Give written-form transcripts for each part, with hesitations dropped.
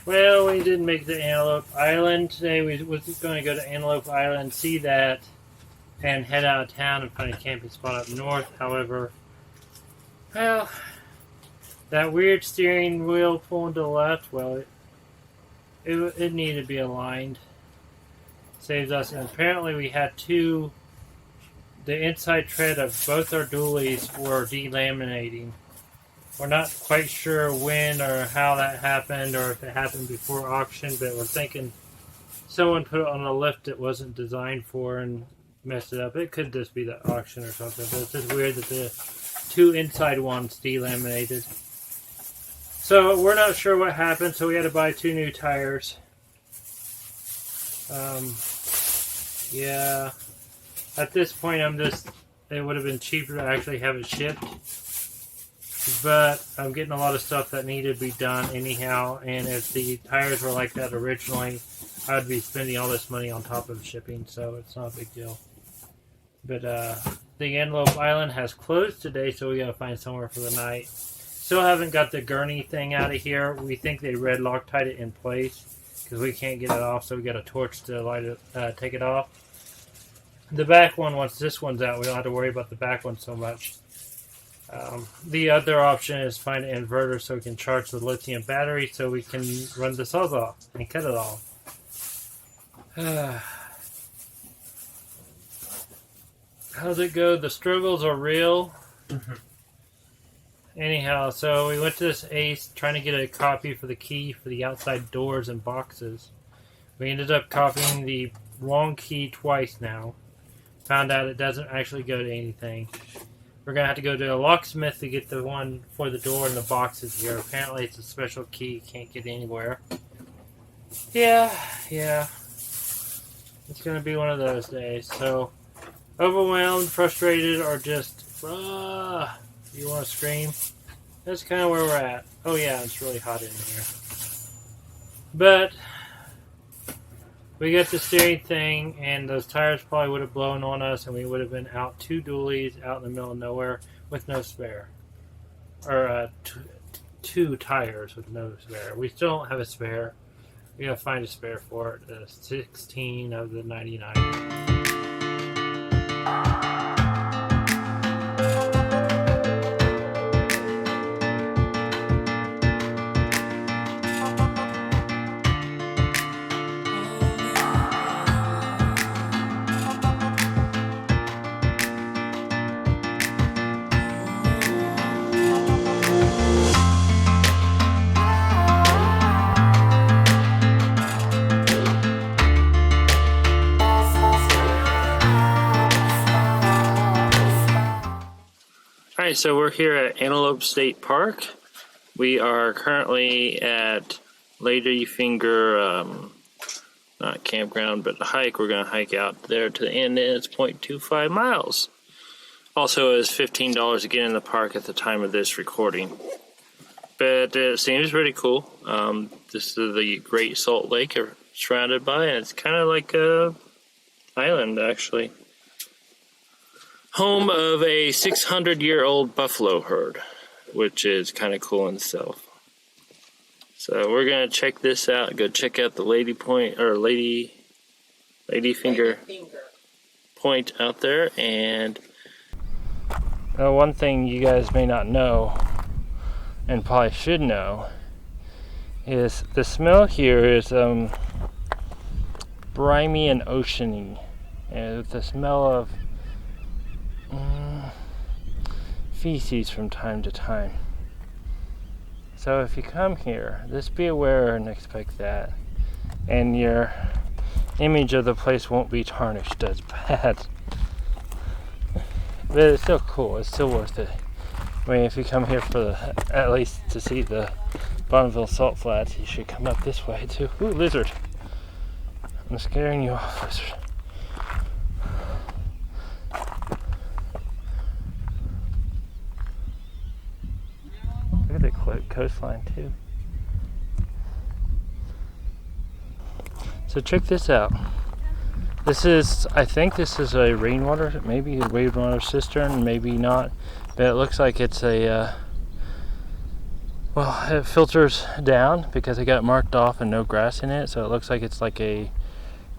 Well, we didn't make the Antelope Island today. We was going to go to Antelope Island, see that, and head out of town and find a camping spot up north. However, well, that weird steering wheel pulling to the left, well, it needed to be aligned. Saves us. And apparently we had the inside tread of both our dualies were delaminating. We're not quite sure when or how that happened, or if it happened before auction, but we're thinking someone put it on a lift that wasn't designed for and messed it up. It could just be the auction or something, but it's just weird that the two inside ones delaminated. So we're not sure what happened, so we had to buy 2 new tires. Yeah. At this point, it would have been cheaper to actually have it shipped. But I'm getting a lot of stuff that needed to be done anyhow, and if the tires were like that originally, I would be spending all this money on top of shipping, so it's not a big deal. But the Antelope Island has closed today, so we gotta find somewhere for the night. Still haven't got the gurney thing out of here. We think they red Loctite it in place because we can't get it off, so we got a torch to light it, take it off. The back one, once this one's out, we don't have to worry about the back one so much. The other option is find an inverter so we can charge the lithium battery so we can run the saws off and cut it off. How's it go? The struggles are real. Anyhow, so we went to this Ace trying to get a copy for the key for the outside doors and boxes. We ended up copying the wrong key twice now. Found out it doesn't actually go to anything. We're going to have to go to a locksmith to get the one for the door and the boxes here. Apparently it's a special key. You can't get anywhere. Yeah. It's going to be one of those days. So, overwhelmed, frustrated, or just, you want to scream? That's kind of where we're at. Oh yeah, it's really hot in here. But we got the steering thing, and those tires probably would have blown on us, and we would have been out 2 dualies out in the middle of nowhere with no spare. Or 2 tires with no spare. We still don't have a spare. We gotta find a spare for it. 16 of the 99. Alright, so we're here at Antelope State Park. We are currently at Ladyfinger, not campground, but a hike. We're going to hike out there to the end, and it's 0.25 miles. Also, it's $15 to get in the park at the time of this recording. But it seems pretty cool. This is the Great Salt Lake we're surrounded by, and it's kind of like a island, actually. Home of a 600-year-old buffalo herd, which is kind of cool in itself. So we're gonna check this out. Go check out the Ladyfinger Point out there. And one thing you guys may not know, and probably should know, is the smell here is briny and oceany, and the smell of feces from time to time. So if you come here, just be aware and expect that, and your image of the place won't be tarnished as bad. But it's still cool. It's still worth it. I mean, if you come here for at least to see the Bonneville salt flats, you should come up this way too. Ooh, lizard! I'm scaring you off, lizard. Look at the coastline too. So check this out. I think this is a rainwater, maybe a rainwater cistern, maybe not. But it looks like it's a Well, it filters down because it got marked off and no grass in it, so it looks like it's like a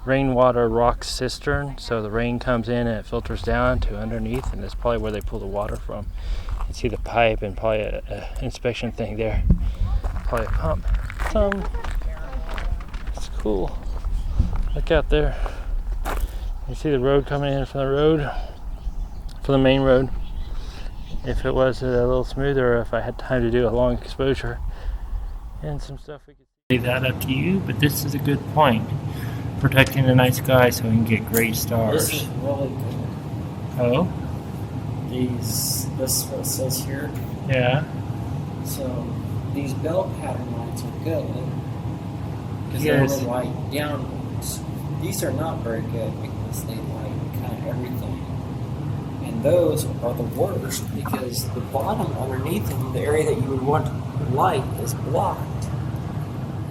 rainwater rock cistern. So the rain comes in and it filters down to underneath, and that's probably where they pull the water from. You can see the pipe and probably a inspection thing there. Probably a pump. It's cool. Look out there. You see the road coming in from the main road. If it was a little smoother, or if I had time to do a long exposure and some stuff, we could leave that up to you. But this is a good point, protecting the night sky so we can get great stars. This is really good. Oh? This is what it says here. Yeah. So these bell pattern lights are good because Yes. they only light downwards. These are not very good because they light kind of everything. And those are the worst because the bottom underneath them, the area that you would want to light, is blocked.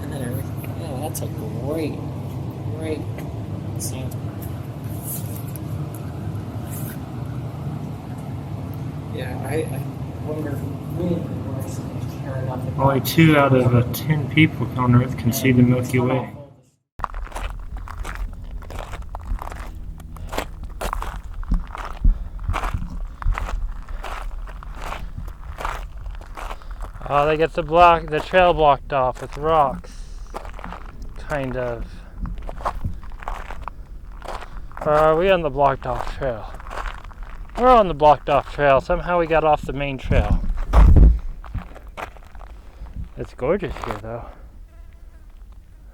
And then everything. Yeah, that's a great example. Yeah, I wonder when Only 2 out of 10 people on Earth can see the Milky Way. Oh, they get the trail blocked off with rocks. Kind of. Or are we on the blocked off trail? We're on the blocked off trail. Somehow we got off the main trail. It's gorgeous here though.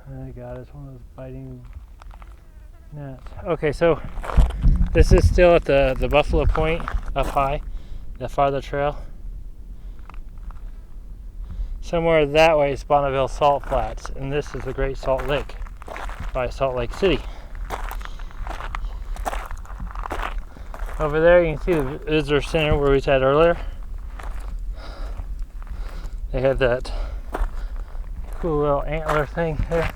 Oh my god, it's one of those biting gnats. Okay, so this is still at the Buffalo Point up high, the farther trail. Somewhere that way is Bonneville Salt Flats, and this is the Great Salt Lake by Salt Lake City. Over there you can see the visitor center where we was at earlier. They had that cool little antler thing there.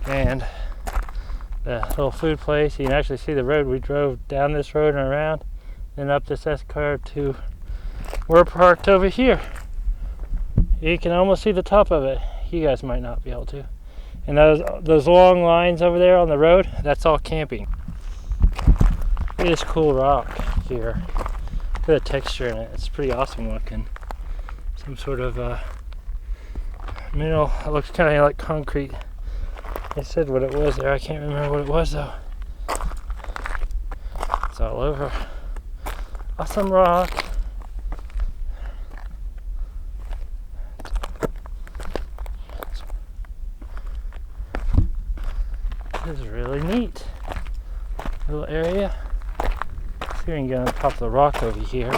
And the little food place. You can actually see the road. We drove down this road and around, then up this S-curve to we're parked over here. You can almost see the top of it. You guys might not be able to. And those long lines over there on the road, that's all camping. Look at this cool rock here. Look at the texture in it. It's pretty awesome looking. Some sort of mineral. It looks kind of like concrete. They said what it was there. I can't remember what it was though. It's all over. Awesome rock. This is really neat. Little area. See if we can get on top of the rock over here.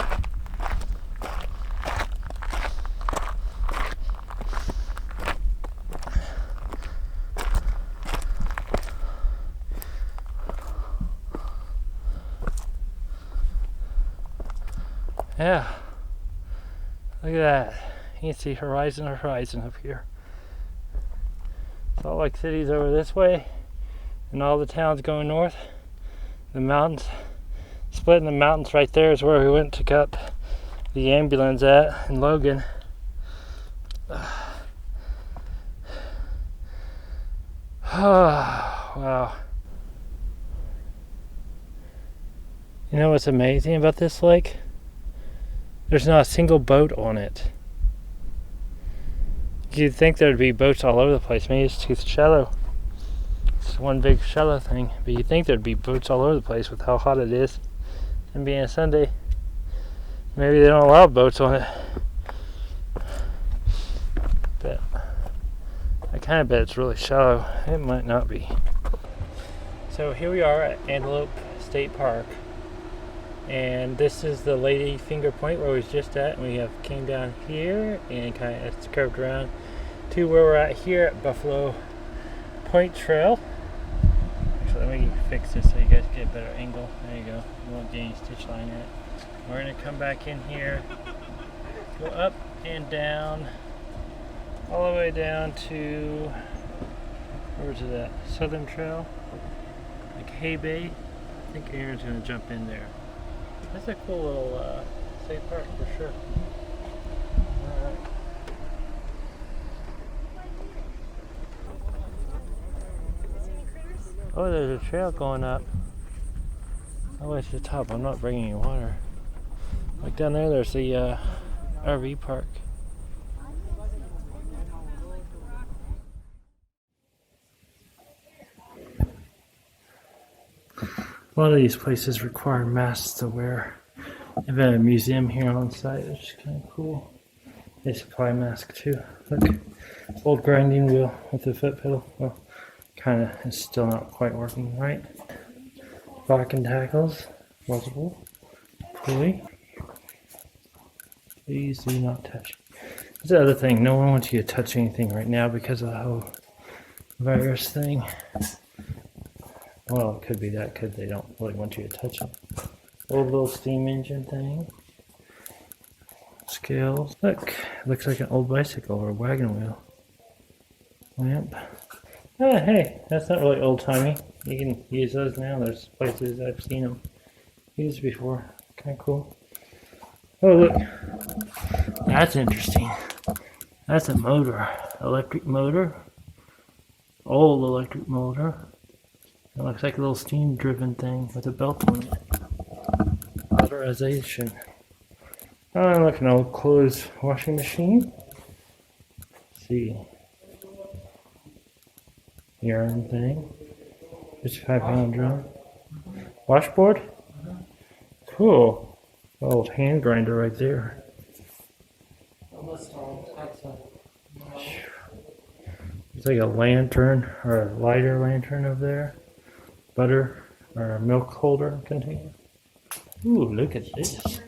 Yeah. Look at that. You can see horizon up here. Salt Lake City's over this way. And all the towns going north. The mountains, splitting the mountains right there is where we went to cut the ambulance at in Logan. Wow. You know what's amazing about this lake? There's not a single boat on it. You'd think there'd be boats all over the place. Maybe it's too shallow. It's one big shallow thing, but you think there'd be boats all over the place with how hot it is, and being a Sunday, maybe they don't allow boats on it. But I kind of bet it's really shallow. It might not be. So here we are at Antelope State Park, and this is the Lady Finger Point where we was just at, and we have came down here and kind of it's curved around to where we're at here at Buffalo Point Trail. Actually, let me fix this so you guys get a better angle. There you go. You won't get any stitch line in it. We're going to come back in here, go up and down, all the way down to, where's it at? Southern Trail, like Hay Bay. I think Aaron's going to jump in there. That's a cool little state park for sure. Oh, there's a trail going up. Oh, it's the top. I'm not bringing you water. Like down there, there's the RV park. A lot of these places require masks to wear. They've got a museum here on site, which is kind of cool. They supply masks too. Look, old grinding wheel with the foot pedal. Well, kind of is still not quite working right. Lock and tackles, multiple. Pulley. Please do not touch. That's the other thing. No one wants you to touch anything right now because of the whole virus thing. Well, it could be that, because they don't really want you to touch it. Old little steam engine thing. Scales. Look, looks like an old bicycle or a wagon wheel. Lamp. Ah, hey, that's not really old timey. You can use those now. There's places I've seen them used before. Kind of cool. Oh, look. That's interesting. That's a motor. Electric motor. Old electric motor. It looks like a little steam-driven thing with a belt on it. Motorization. Oh, look, an old clothes washing machine. Let's see. Yarn thing. 55-pound drum. Washboard? Cool. Old hand grinder right there. It's like a lantern or a lighter lantern over there. Butter or a milk holder container. Ooh, look at this.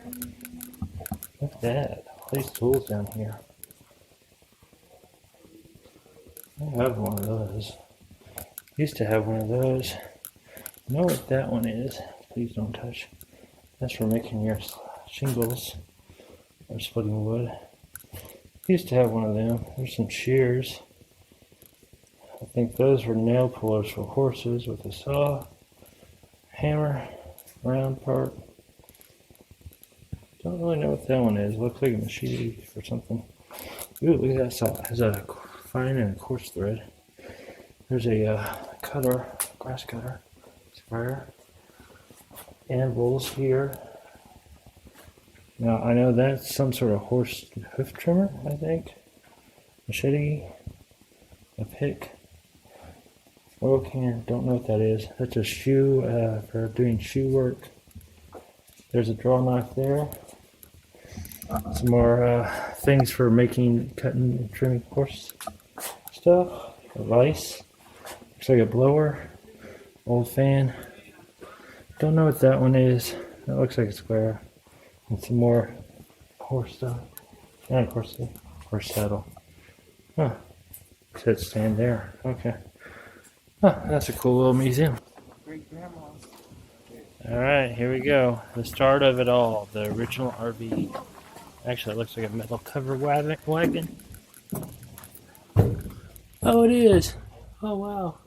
Look at that. All these tools down here. I have one of those. Used to have one of those. You know what that one is? Please don't touch. That's for making your shingles or splitting wood. Used to have one of them. There's some shears. I think those were nail pullers for horses with a saw, hammer, round part. Don't really know what that one is. Looks like a machete for something. Ooh, look at that saw. It has a fine and a coarse thread. There's a cutter, grass cutter, square. Anvils here. Now I know that's some sort of horse hoof trimmer, I think. Machete, a pick. Oil can, don't know what that is. That's a shoe for doing shoe work. There's a draw knife there. Some more things for making, cutting, and trimming horse stuff. A vise. Looks like a blower. Old fan. Don't know what that one is. That looks like a square. And some more horse stuff. And of course the horse saddle. Huh. Sit stand there. Okay. Oh, that's a cool little museum. Alright, here we go. The start of it all. The original RV. Actually, it looks like a metal cover wagon. Oh, it is. Oh, wow.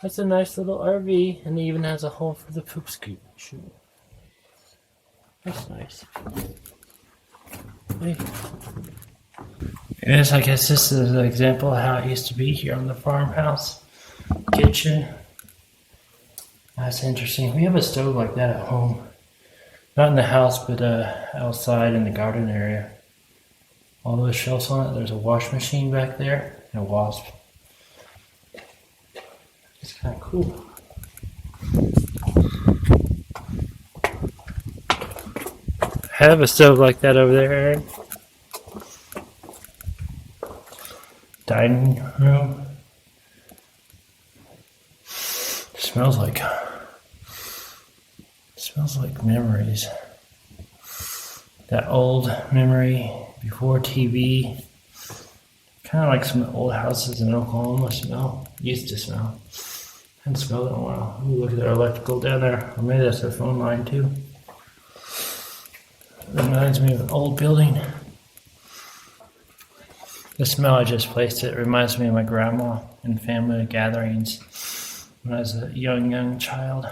That's a nice little RV, and it even has a hole for the poop scoop. That's nice. Hey. Yes, I guess this is an example of how it used to be here on the farmhouse. Kitchen. That's interesting. We have a stove like that at home. Not in the house, but outside in the garden area. All those shelves on it. There's a wash machine back there and a wasp. It's kind of cool. Have a stove like that over there, Aaron. Dining room. Smells like memories. That old memory before TV. Kind of like some old houses in Oklahoma used to smell. Haven't smelled it in a while. Ooh, look at their electrical down there. Or maybe that's their phone line too. Reminds me of an old building. The smell, I just placed it, reminds me of my grandma and family gatherings when I was a young child.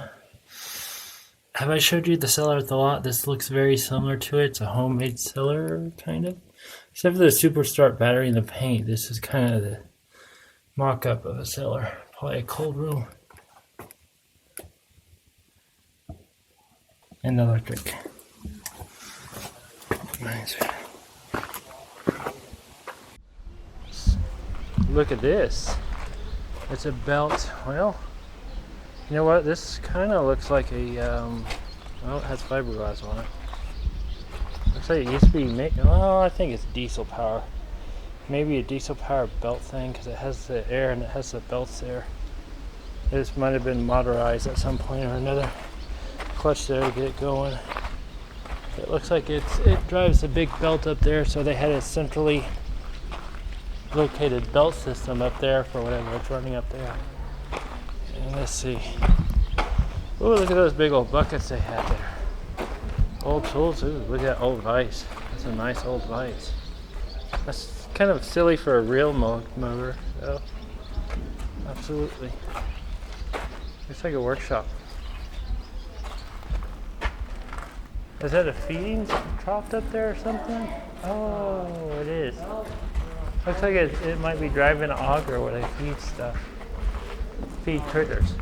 Have I showed you the cellar at the lot? This looks very similar to it. It's a homemade cellar, kind of. Except for the Super Start battery and the paint. This is kind of the mock-up of a cellar. Probably a cold room. and electric. Nice. Look at this. It's a belt. Well, you know what? This kind of looks like a, well, it has fiberglass on it. Looks like it used to be, well, I think it's diesel power. Maybe a diesel power belt thing because it has the air and it has the belts there. This might have been motorized at some point or another. Clutch there to get it going. It looks like it drives a big belt up there, so they had a centrally located belt system up there for whatever it's running up there. And let's see. Oh, look at those big old buckets they had there. Old tools. Ooh, look at that old vise. That's a nice old vise. That's kind of silly for a real motor, though. Absolutely. Looks like a workshop. Is that a feeding trough up there or something? Oh, it is. Looks like it might be driving an auger where they feed stuff. Feed critters.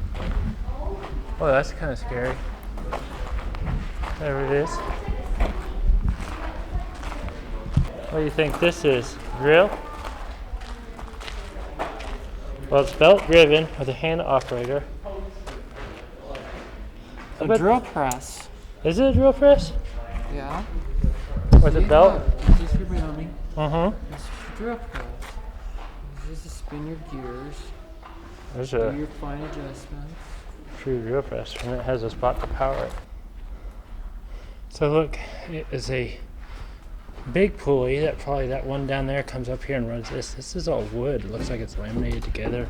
Oh, that's kind of scary. There it is. What do you think this is? Drill? Well, it's belt driven with a hand operator. A drill press. Is it a drill press? Yeah. With a belt? This is your mounting. Uh-huh. This is your drill press. This is to spin your gears. There's Do a your fine adjustments. true drill press, and it has a spot to power it. So look, it is a big pulley that probably that one down there comes up here and runs this. This is all wood. It looks like it's laminated together.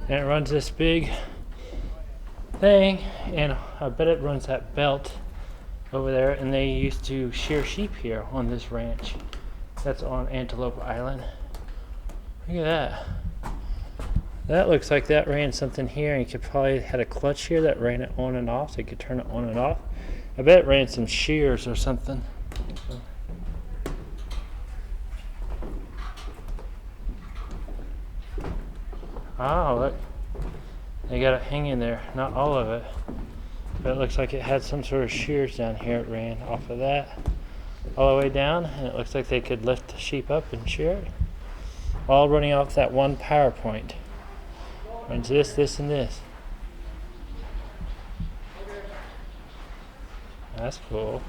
And it runs this big thing, and I bet it runs that belt over there, and they used to shear sheep here on this ranch that's on Antelope Island. Look at that. That looks like that ran something here, and you could probably had a clutch here that ran it on and off, so you could turn it on and off. I bet it ran some shears or something. Oh, look. They got it hanging there. Not all of it. But it looks like it had some sort of shears down here. It ran off of that all the way down. And it looks like they could lift the sheep up and shear it. All running off that one power point. Runs this, this, and this. That's cool.